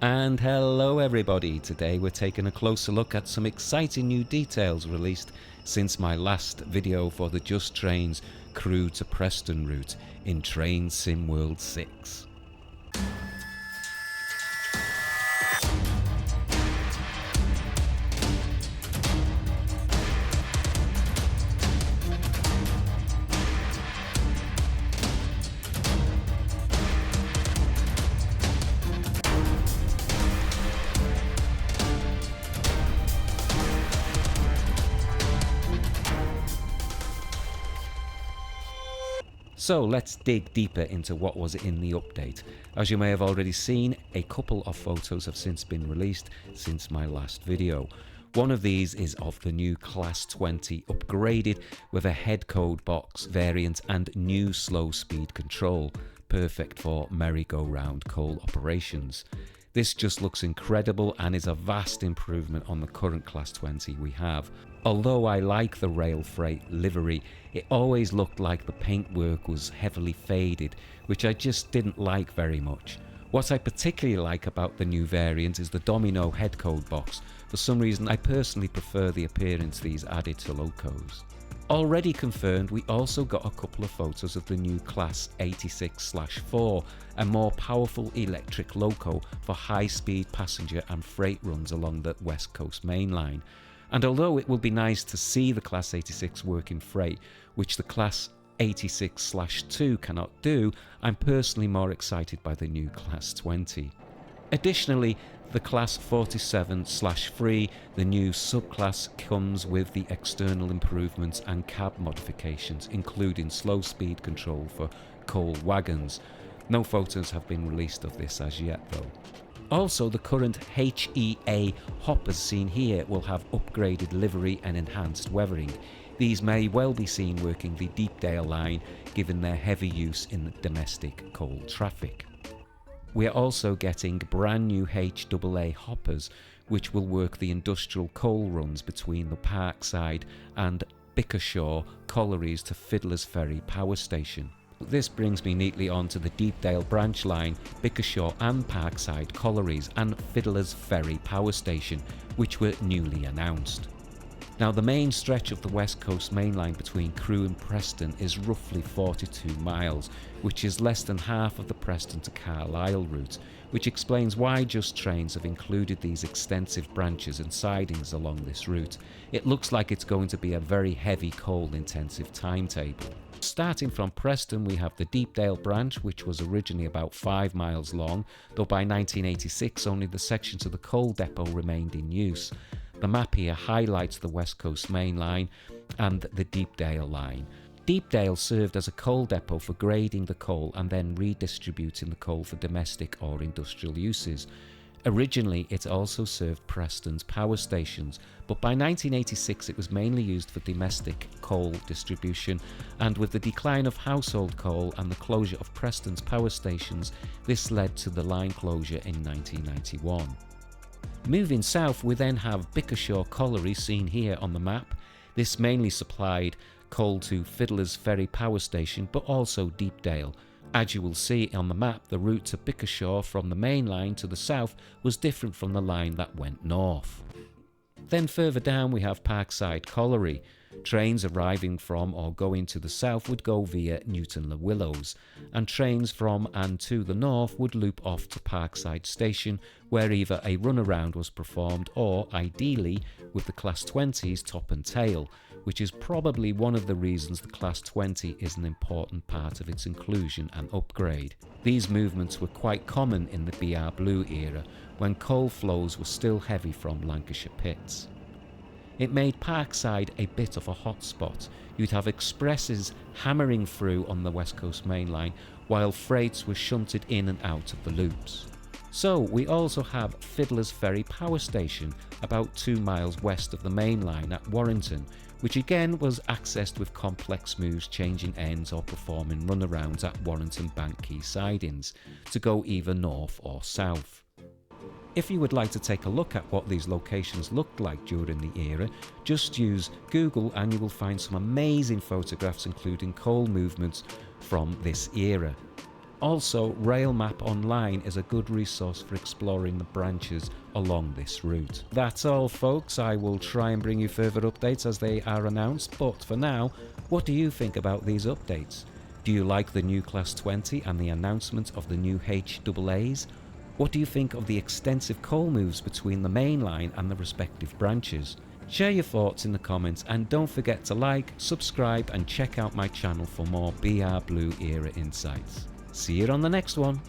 And hello everybody, today we're taking a closer look at some exciting new details released since my last video for the Just Trains Crewe to Preston route in Trains Sim World 6. So let's dig deeper into what was in the update. As you may have already seen, a couple of photos have since been released since my last video. One of these is of the new Class 20 upgraded with a head code box variant and new slow speed control, perfect for merry-go-round coal operations. This just looks incredible and is a vast improvement on the current Class 20 we have. Although I like the rail freight livery, it always looked like the paintwork was heavily faded, which I just didn't like very much. What I particularly like about the new variant is the domino head code box. For some reason I personally prefer the appearance these added to locos. Already confirmed, we also got a couple of photos of the new Class 86/4, a more powerful electric loco for high-speed passenger and freight runs along the West Coast Mainline. And although it will be nice to see the Class 86 work in freight, which the Class 86/2 cannot do, I'm personally more excited by the new Class 20. Additionally, the Class 47/3, the new subclass, comes with the external improvements and cab modifications, including slow speed control for coal wagons. No photos have been released of this as yet though. Also, the current HAA hoppers seen here will have upgraded livery and enhanced weathering. These may well be seen working the Deepdale line given their heavy use in domestic coal traffic. We are also getting brand new HAA hoppers which will work the industrial coal runs between the Parkside and Bickershaw collieries to Fiddler's Ferry power station. This brings me neatly on to the Deepdale branch line, Bickershaw and Parkside collieries and Fiddler's Ferry power station, which were newly announced. Now the main stretch of the West Coast Mainline between Crewe and Preston is roughly 42 miles, which is less than half of the Preston to Carlisle route, which explains why Just Trains have included these extensive branches and sidings along this route. It looks like it's going to be a very heavy coal intensive timetable. Starting from Preston, we have the Deepdale branch, which was originally about 5 miles long, though by 1986 only the section to the coal depot remained in use. The map here highlights the West Coast Mainline and the Deepdale line. Deepdale served as a coal depot for grading the coal and then redistributing the coal for domestic or industrial uses. Originally, it also served Preston's power stations, but by 1986 it was mainly used for domestic coal distribution, and with the decline of household coal and the closure of Preston's power stations, this led to the line closure in 1991. Moving south, we then have Bickershaw Colliery seen here on the map. This mainly supplied coal to Fiddler's Ferry power station, but also Deepdale. As you will see on the map, the route to Bickershaw from the main line to the south was different from the line that went north. Then further down we have Parkside Colliery. Trains arriving from or going to the south would go via Newton-le-Willows, and trains from and to the north would loop off to Parkside Station, where either a runaround was performed or, ideally, with the Class 20's top and tail, which is probably one of the reasons the Class 20 is an important part of its inclusion and upgrade. These movements were quite common in the BR Blue era, when coal flows were still heavy from Lancashire pits. It made Parkside a bit of a hotspot. You'd have expresses hammering through on the West Coast Mainline, while freights were shunted in and out of the loops. So we also have Fiddler's Ferry power station, about 2 miles west of the main line at Warrington, which again was accessed with complex moves changing ends or performing runarounds at Warrington Bank Quay sidings to go either north or south. If you would like to take a look at what these locations looked like during the era, just use Google and you will find some amazing photographs including coal movements from this era. Also, Rail Map Online is a good resource for exploring the branches along this route. That's all folks, I will try and bring you further updates as they are announced, but for now, what do you think about these updates? Do you like the new Class 20 and the announcement of the new HAAs? What do you think of the extensive coal moves between the main line and the respective branches? Share your thoughts in the comments and don't forget to like, subscribe and check out my channel for more BR Blue era insights. See you on the next one.